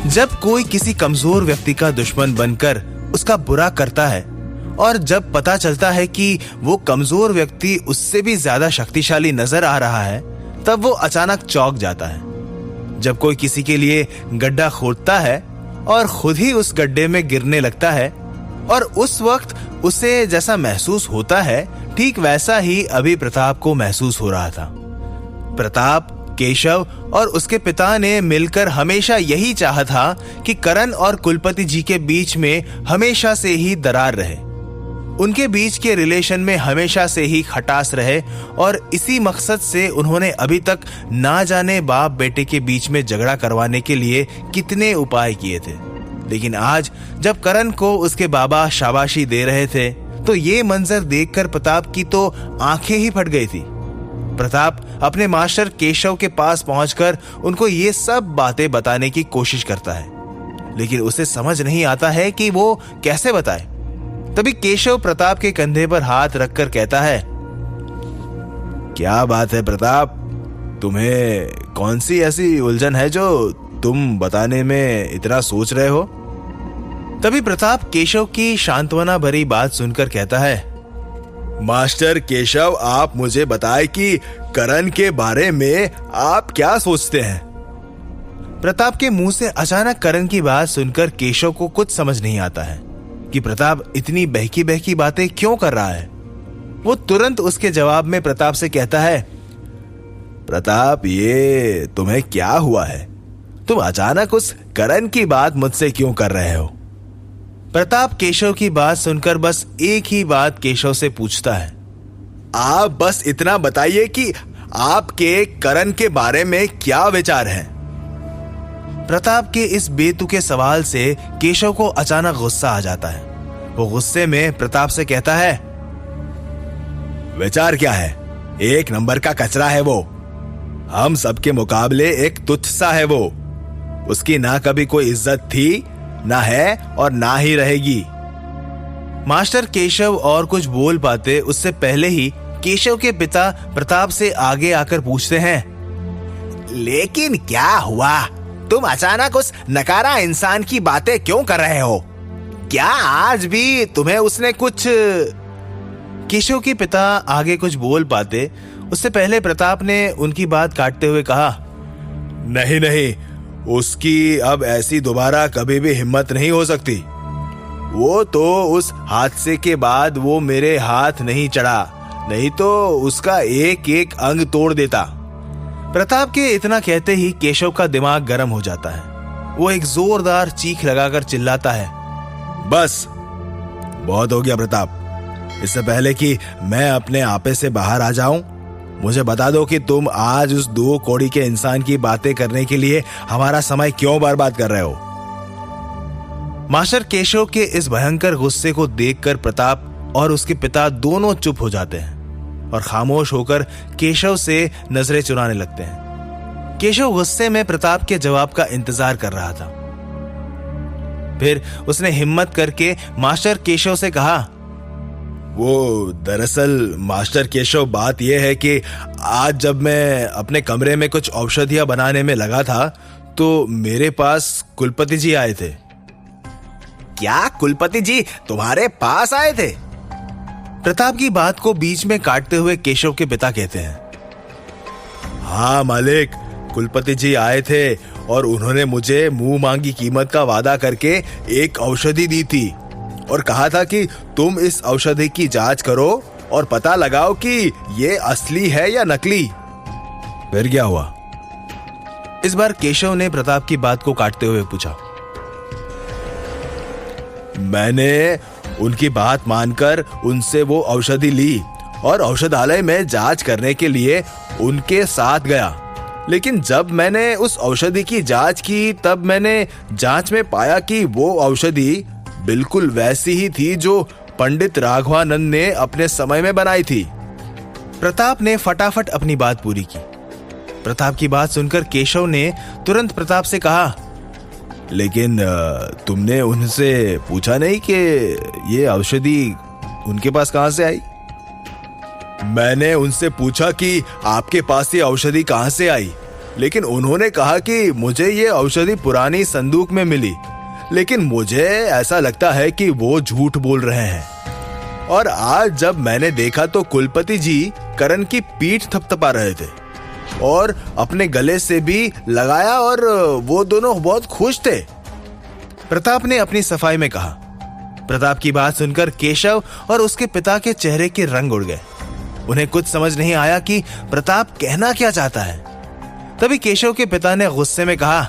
जब कोई किसी कमजोर व्यक्ति का दुश्मन बनकर उसका बुरा करता है और जब पता चलता है कि वो कमजोर व्यक्ति उससे भी ज्यादा शक्तिशाली नजर आ रहा है, तब वो अचानक चौंक जाता है। जब कोई किसी के लिए गड्ढा खोदता है और खुद ही उस गड्ढे में गिरने लगता है और उस वक्त उसे जैसा महसूस होता है, ठीक वैसा ही अभी प्रताप को महसूस हो रहा था। प्रताप, केशव और उसके पिता ने मिलकर हमेशा यही चाहा था कि करण और कुलपति जी के बीच में हमेशा से ही दरार रहे, उनके बीच के रिलेशन में हमेशा से ही खटास रहे, और इसी मकसद से उन्होंने अभी तक ना जाने बाप बेटे के बीच में झगड़ा करवाने के लिए कितने उपाय किए थे। लेकिन आज जब करण को उसके बाबा शाबाशी दे रहे थे, तो ये मंजर देखकर प्रताप की तो आंखें ही फट गई थी। प्रताप अपने मास्टर केशव के पास पहुंचकर उनको ये सब बातें बताने की कोशिश करता है, लेकिन उसे समझ नहीं आता है कि वो कैसे बताए। तभी केशव प्रताप के कंधे पर हाथ रखकर कहता है, क्या बात है प्रताप, तुम्हें कौन सी ऐसी उलझन है जो तुम बताने में इतना सोच रहे हो? तभी प्रताप केशव की सांत्वना भरी बात सुनकर कहता है, मास्टर केशव, आप मुझे बताएं कि करण के बारे में आप क्या सोचते हैं? प्रताप के मुंह से अचानक करण की बात सुनकर केशव को कुछ समझ नहीं आता है कि प्रताप इतनी बहकी बहकी बातें क्यों कर रहा है। वो तुरंत उसके जवाब में प्रताप से कहता है, प्रताप, ये तुम्हें क्या हुआ है? तुम अचानक उस करण की बात मुझसे क्यों कर रहे हो? प्रताप केशव की बात सुनकर बस एक ही बात केशव से पूछता है, आप बस इतना बताइए कि आपके करण के बारे में क्या विचार है? प्रताप के इस बेतुके सवाल से केशव को अचानक गुस्सा आ जाता है। वो गुस्से में प्रताप से कहता है, विचार क्या है? एक नंबर का कचरा है वो, हम सबके मुकाबले एक तुच्छ सा है वो। उसकी ना कभी कोई इज्जत थी, ना है और ना ही रहेगी। मास्टर केशव और कुछ बोल पाते उससे पहले ही केशव के पिता प्रताप से आगे आकर पूछते हैं, लेकिन क्या हुआ? तुम अचानक उस नकारा इंसान की बातें क्यों कर रहे हो? क्या आज भी तुम्हें उसने कुछ? केशव के पिता आगे कुछ बोल पाते उससे पहले प्रताप ने उनकी बात काटते हुए कहा, नहीं नहीं, उसकी अब ऐसी दोबारा कभी भी हिम्मत नहीं हो सकती। वो तो उस हादसे के बाद वो मेरे हाथ नहीं चढ़ा, नहीं तो उसका एक एक अंग तोड़ देता। प्रताप के इतना कहते ही केशव का दिमाग गर्म हो जाता है। वो एक जोरदार चीख लगाकर चिल्लाता है, बस बहुत हो गया प्रताप। इससे पहले कि मैं अपने आपे से बाहर आ जाऊं, मुझे बता दो कि तुम आज उस 2 कौड़ी के इंसान की बातें करने के लिए हमारा समय क्यों बर्बाद कर रहे हो? मास्टर केशव के इस भयंकर गुस्से को देखकर प्रताप और उसके पिता दोनों चुप हो जाते हैं और खामोश होकर केशव से नजरें चुराने लगते हैं। केशव गुस्से में प्रताप के जवाब का इंतजार कर रहा था। फिर उसने हिम्मत करके मास्टर केशव से कहा, वो दरअसल मास्टर केशव, बात यह है कि आज जब मैं अपने कमरे में कुछ औषधियां बनाने में लगा था तो मेरे पास कुलपति जी आए थे। क्या कुलपति जी तुम्हारे पास आए थे? प्रताप की बात को बीच में काटते हुए केशव के पिता कहते हैं, हाँ मालिक, कुलपति जी आए थे और उन्होंने मुझे मुंह मांगी कीमत का वादा करके एक औषधि दी थी और कहा था कि तुम इस औषधि की जांच करो और पता लगाओ कि ये असली है या नकली। फिर क्या हुआ? इस बार केशव ने प्रताप की बात को काटते हुए पूछा। मैंने उनकी बात मानकर उनसे वो औषधि ली और औषधालय में जांच करने के लिए उनके साथ गया, लेकिन जब मैंने उस औषधि की जांच की तब मैंने जांच में पाया कि वो औषधि बिल्कुल वैसी ही थी जो पंडित राघवानंद ने अपने समय में बनाई थी। प्रताप ने फटाफट अपनी बात पूरी की। प्रताप की बात सुनकर केशव ने तुरंत प्रताप से कहा, लेकिन तुमने उनसे पूछा नहीं कि ये औषधि उनके पास कहां से आई? मैंने उनसे पूछा कि आपके पास ये औषधि कहां से आई, लेकिन उन्होंने कहा कि मुझे ये औषधि पुरानी संदूक में मिली, लेकिन मुझे ऐसा लगता है कि वो झूठ बोल रहे हैं। और आज जब मैंने देखा तो कुलपति जी करण की पीठ थपथपा रहे थे और अपने गले से भी लगाया और वो दोनों बहुत खुश थे। प्रताप ने अपनी सफाई में कहा। प्रताप की बात सुनकर केशव और उसके पिता के चेहरे के रंग उड़ गए। उन्हें कुछ समझ नहीं आया कि प्रताप कहना क्या चाहता है। तभी केशव के पिता ने गुस्से में कहा,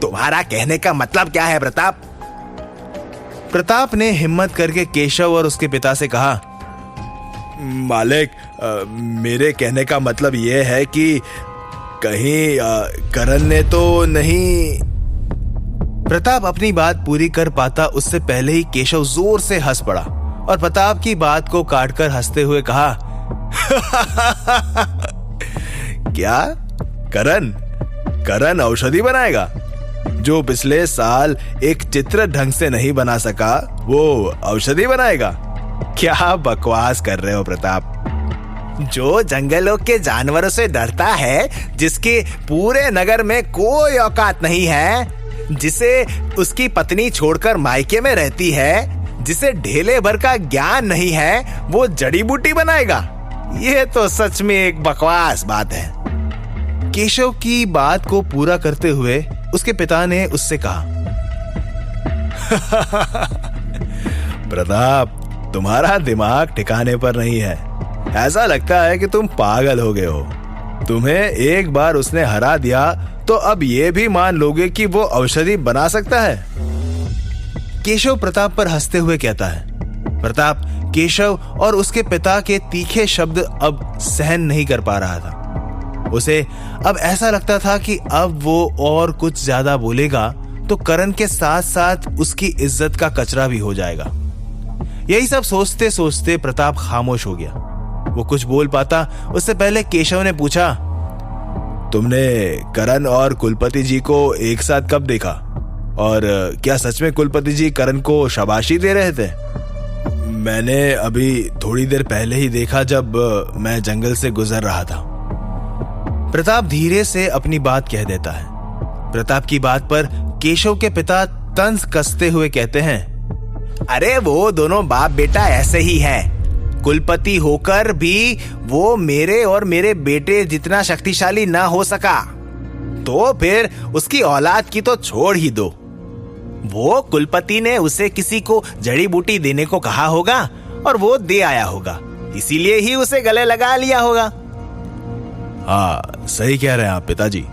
तुम्हारा कहने का मतलब क्या है प्रताप? प्रताप ने हिम्मत करके केशव और उसके पिता से कहा, मालिक, मेरे कहने का मतलब यह है कि कहीं करण ने तो नहीं। प्रताप अपनी बात पूरी कर पाता उससे पहले ही केशव जोर से हंस पड़ा और प्रताप की बात को काटकर हंसते हुए कहा, क्या करण औषधि बनाएगा? जो पिछले साल एक चित्र ढंग से नहीं बना सका वो औषधि बनाएगा? क्या बकवास कर रहे हो प्रताप? जो जंगलों के जानवरों से डरता है, जिसके पूरे नगर में कोई औकात नहीं है, जिसे उसकी पत्नी छोड़कर मायके में रहती है, जिसे ढेले भर का ज्ञान नहीं है, वो जड़ी बूटी बनाएगा? ये तो सच में एक बकवास बात है। केशव की बात को पूरा करते हुए उसके पिता ने उससे कहा, प्रताप, तुम्हारा दिमाग ठिकाने पर नहीं है। ऐसा लगता है कि तुम पागल हो गए हो। तुम्हें एक बार उसने हरा दिया तो अब ये भी मान लोगे कि वो औषधि बना सकता है? केशव प्रताप पर हंसते हुए कहता है। प्रताप केशव और उसके पिता के तीखे शब्द अब सहन नहीं कर पा रहा था। उसे अब ऐसा लगता था कि अब वो और कुछ ज्यादा बोलेगा तो करण के साथ साथ उसकी इज्जत का कचरा भी हो जाएगा। यही सब सोचते सोचते प्रताप खामोश हो गया। वो कुछ बोल पाता उससे पहले केशव ने पूछा, तुमने करण और कुलपति जी को एक साथ कब देखा? और क्या सच में कुलपति जी करण को शाबाशी दे रहे थे? मैंने अभी थोड़ी देर पहले ही देखा जब मैं जंगल से गुजर रहा था। प्रताप धीरे से अपनी बात कह देता है। प्रताप की बात पर केशव के पिता तंज कसते हुए कहते हैं, अरे वो दोनों बाप बेटा ऐसे ही हैं। कुलपति होकर भी वो मेरे और मेरे बेटे जितना शक्तिशाली ना हो सका, तो फिर उसकी औलाद की तो छोड़ ही दो। वो कुलपति ने उसे किसी को जड़ी बूटी देने को कहा होगा और वो दे आया होगा, इसीलिए ही उसे गले लगा लिया होगा। हाँ, सही कह रहे हैं आप पिताजी।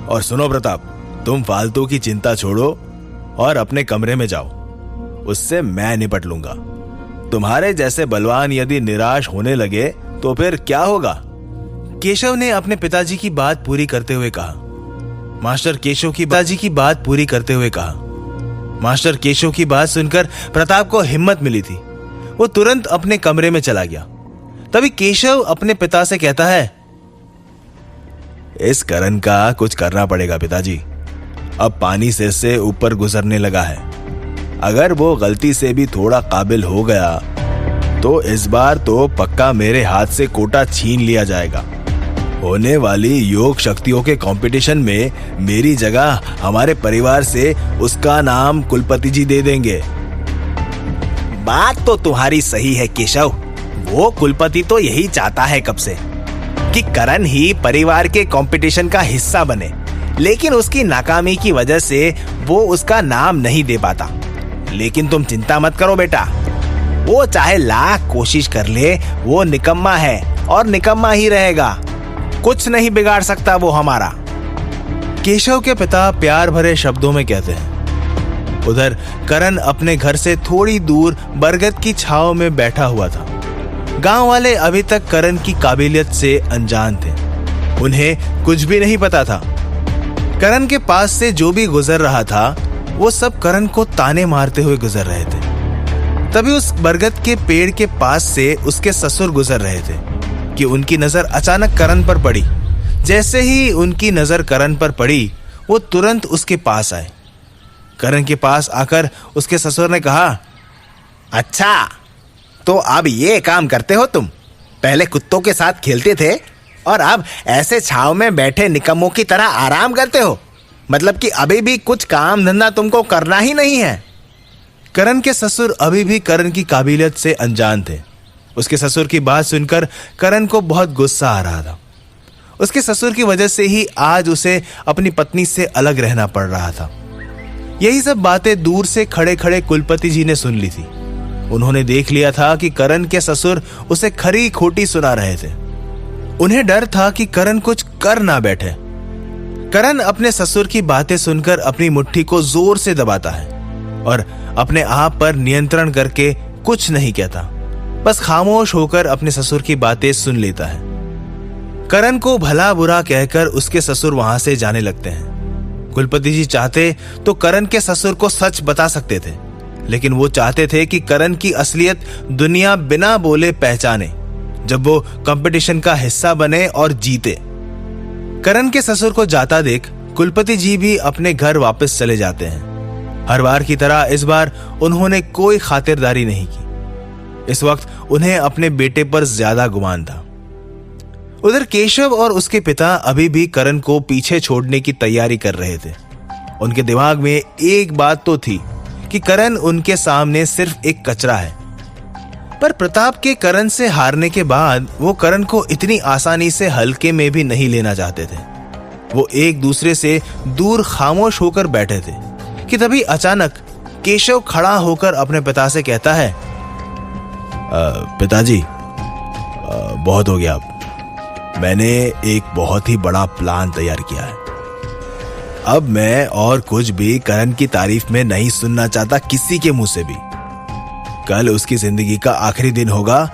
और सुनो प्रताप, तुम फालतू की चिंता छोड़ो और अपने कमरे में जाओ, उससे मैं निपट लूंगा। तुम्हारे जैसे बलवान यदि निराश होने लगे तो फिर क्या होगा? केशव ने अपने पिताजी की बात पूरी करते हुए कहा। मास्टर केशव की बात सुनकर प्रताप को हिम्मत मिली थी। वो तुरंत अपने कमरे में चला गया। तभी केशव अपने पिता से कहता है, इस करण का कुछ करना पड़ेगा पिताजी। अब पानी सिर से ऊपर गुजरने लगा है। अगर वो गलती से भी थोड़ा काबिल हो गया तो इस बार तो पक्का मेरे हाथ से कोटा छीन लिया जाएगा। होने वाली योग शक्तियों के कंपटीशन में मेरी जगह हमारे परिवार से उसका नाम कुलपति जी दे देंगे। बात तो तुम्हारी सही है केशव। वो कुलपति तो यही चाहता है कब से कि करण ही परिवार के कंपटीशन का हिस्सा बने, लेकिन उसकी नाकामी की वजह से वो उसका नाम नहीं दे पाता। लेकिन तुम चिंता मत करो बेटा, वो चाहे लाख कोशिश कर ले, वो निकम्मा है और निकम्मा ही रहेगा। कुछ नहीं बिगाड़ सकता वो हमारा। केशव के पिता प्यार भरे शब्दों में कहते हैं। उधर करण अपने घर से थोड़ी दूर बरगद की छांव में बैठा हुआ था। गांव वाले अभी तक करण की काबिलियत से अनजान थे। उन्हें कुछ भी नहीं पता था। करण के पास से जो भी गुजर रहा था वो सब करण को ताने मारते हुए गुजर रहे थे। तभी उस बरगद के पेड़ के पास से उसके ससुर गुजर रहे थे कि उनकी नजर अचानक करण पर पड़ी। जैसे ही उनकी नजर करण पर पड़ी, वो तुरंत उसके पास आए। करण के पास आकर उसके ससुर ने कहा, अच्छा तो अब ये काम करते हो तुम? पहले कुत्तों के साथ खेलते थे, और अब ऐसे छाव में बैठे निकम्मों की तरह आराम करते हो? मतलब कि अभी भी कुछ काम धंधा तुमको करना ही नहीं है? करण के ससुर अभी भी करण की काबिलियत से अनजान थे। उसके ससुर की बात सुनकर करण को बहुत गुस्सा आ रहा था। उसके ससुर की वजह से ही आज उसे अपनी पत्नी से अलग रहना पड़ रहा था। यही सब बातें दूर से खड़े खड़े कुलपति जी ने सुन ली थी। उन्होंने देख लिया था कि करण के ससुर उसे खरी खोटी सुना रहे थे। उन्हें डर था कि करण कुछ कर ना बैठे। करण अपने ससुर की बातें सुनकर अपनी मुट्ठी को जोर से दबाता है और अपने आप पर नियंत्रण करके कुछ नहीं कहता, बस खामोश होकर अपने ससुर की बातें सुन लेता है। करण को भला बुरा कहकर उसके ससुर वहां से जाने लगते हैं। कुलपति जी चाहते तो करण के ससुर को सच बता सकते थे, लेकिन वो चाहते थे कि करण की असलियत दुनिया बिना बोले पहचाने, जब वो कंपटीशन का हिस्सा बने और जीते। करण के ससुर को जाता देख कुलपति जी भी अपने घर वापस चले जाते हैं। हर बार की तरह इस बार उन्होंने कोई खातिरदारी नहीं की। इस वक्त उन्हें अपने बेटे पर ज्यादा गुमान था। उधर केशव और उसके पिता अभी भी करण को पीछे छोड़ने की तैयारी कर रहे थे। उनके दिमाग में एक बात तो थी कि करण उनके सामने सिर्फ एक कचरा है, पर प्रताप के करण से हारने के बाद वो करण को इतनी आसानी से हल्के में भी नहीं लेना चाहते थे। वो एक दूसरे से दूर खामोश होकर बैठे थे कि तभी अचानक केशव खड़ा होकर अपने पिता से कहता है, पिताजी, बहुत हो गया। अब मैंने एक बहुत ही बड़ा प्लान तैयार किया है। अब मैं और कुछ भी करण की तारीफ में नहीं सुनना चाहता किसी के मुंह से भी। कल उसकी जिंदगी का आखिरी दिन होगा।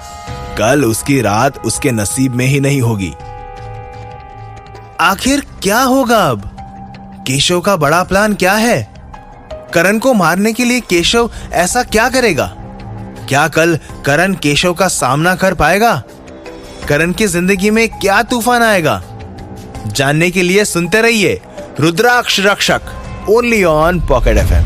कल उसकी रात उसके नसीब में ही नहीं होगी। आखिर क्या होगा अब? केशव का बड़ा प्लान क्या है? करण को मारने के लिए केशव ऐसा क्या करेगा? क्या कल करण केशव का सामना कर पाएगा? करण की जिंदगी में क्या तूफान आएगा? जानने के लिए सुनते रहिए रुद्राक्ष रक्षक, ओनली ऑन पॉकेट एफएम।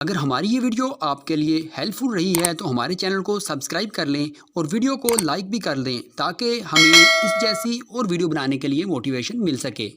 अगर हमारी ये वीडियो आपके लिए हेल्पफुल रही है तो हमारे चैनल को सब्सक्राइब कर लें और वीडियो को लाइक भी कर दें, ताकि हमें इस जैसी और वीडियो बनाने के लिए मोटिवेशन मिल सके।